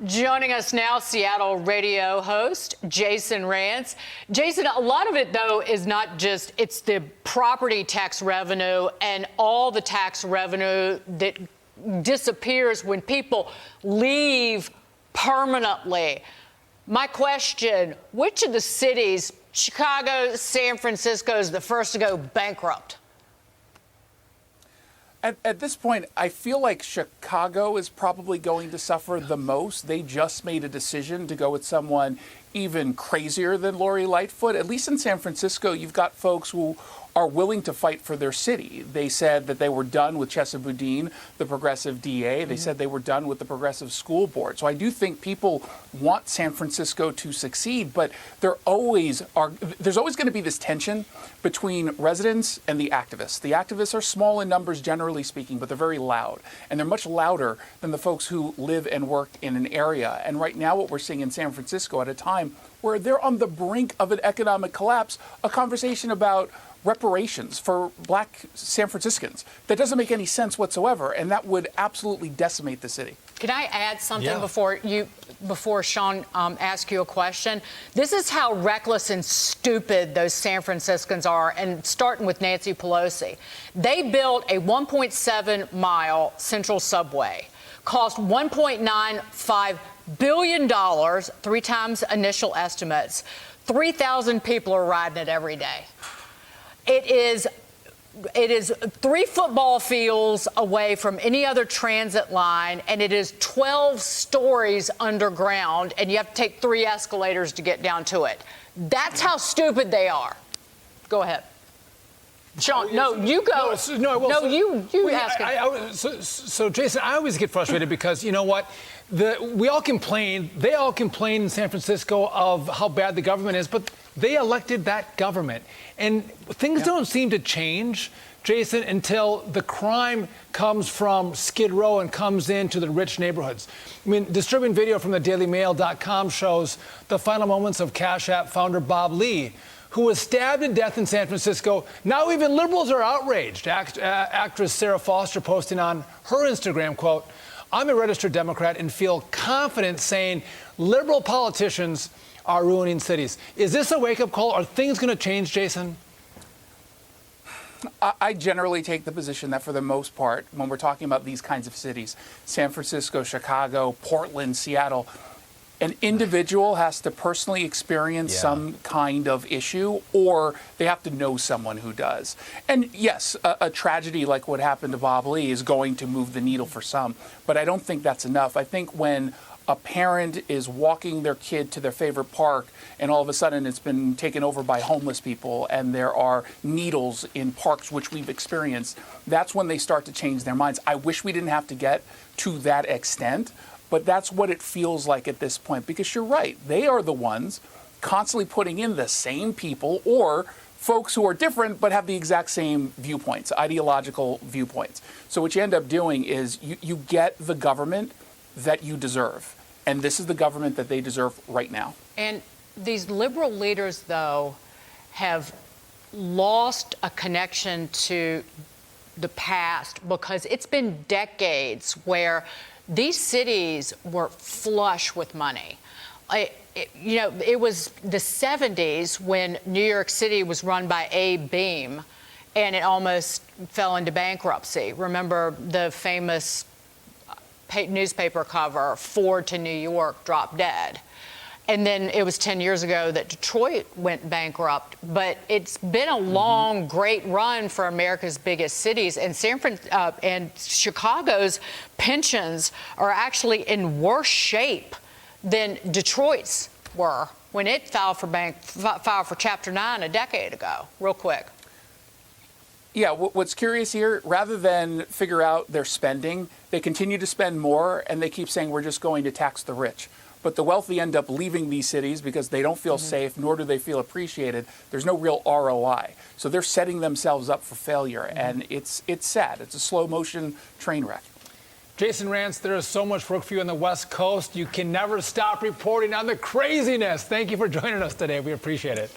Joining us now, Seattle radio host Jason Rantz. Jason, a lot of it, though, is not just, it's the property tax revenue and all the tax revenue that disappears when people leave permanently. My question, which of the cities, Chicago, San Francisco, is the first to go bankrupt? At this point, I feel like Chicago is probably going to suffer the most. They just made a decision to go with someone even crazier than Lori Lightfoot. At least in San Francisco, you've got folks who are willing to fight for their city. They said that they were done with Chesa Boudin, the progressive DA. They said they were done with the progressive school board. So I do think people want San Francisco to succeed, but there's always going to be this tension between residents and the activists. The activists are small in numbers, generally speaking, but they're very loud. And they're much louder than the folks who live and work in an area. And right now what we're seeing in San Francisco at a time where they're on the brink of an economic collapse, a conversation about reparations for black San Franciscans. That doesn't make any sense whatsoever, and that would absolutely decimate the city. Can I add something before Sean asks you a question? This is how reckless and stupid those San Franciscans are, and starting with Nancy Pelosi. They built a 1.7-mile central subway, cost $1.95 billion, 3 times initial estimates. 3,000 people are riding it every day. It is 3 football fields away from any other transit line, and it is 12 stories underground, and you have to take 3 escalators to get down to it. That's how stupid they are. Go ahead. Sean, no, you go. You ask it. So, Jason, I always get frustrated because, you know what? We all complain, they all complain in San Francisco of how bad the government is, but they elected that government. And things don't seem to change, Jason, until the crime comes from Skid Row and comes into the rich neighborhoods. I mean, disturbing video from the DailyMail.com shows the final moments of Cash App founder Bob Lee, who was stabbed to death in San Francisco. Now even liberals are outraged. Actress Sarah Foster posting on her Instagram, quote, "I'm a registered Democrat and feel confident saying liberal politicians are ruining cities." Is this a wake-up call? Are things going to change, Jason? I generally take the position that for the most part, when we're talking about these kinds of cities, San Francisco, Chicago, Portland, Seattle, an individual has to personally experience some kind of issue, or they have to know someone who does. And yes, a tragedy like what happened to Bob Lee is going to move the needle for some, but I don't think that's enough. I think when a parent is walking their kid to their favorite park and all of a sudden it's been taken over by homeless people and there are needles in parks, which we've experienced, that's when they start to change their minds. I wish we didn't have to get to that extent, but that's what it feels like at this point, because you're right. They are the ones constantly putting in the same people or folks who are different but have the exact same viewpoints, ideological viewpoints. So what you end up doing is you get the government that you deserve. And this is the government that they deserve right now. And these liberal leaders, though, have lost a connection to the past because it's been decades where these cities were flush with money. It was the 70s when New York City was run by Abe Beame, and it almost fell into bankruptcy. Remember the famous newspaper cover, Ford to New York, dropped dead. And then it was 10 years ago that Detroit went bankrupt. But it's been a long, great run for America's biggest cities. And and Chicago's pensions are actually in worse shape than Detroit's were when it filed for Chapter 9 a decade ago. Real quick. Yeah, what's curious here, rather than figure out their spending, they continue to spend more and they keep saying we're just going to tax the rich. But the wealthy end up leaving these cities because they don't feel safe, nor do they feel appreciated. There's no real ROI. So they're setting themselves up for failure. And it's sad. It's a slow motion train wreck. Jason Rantz, there is so much work for you on the West Coast. You can never stop reporting on the craziness. Thank you for joining us today. We appreciate it.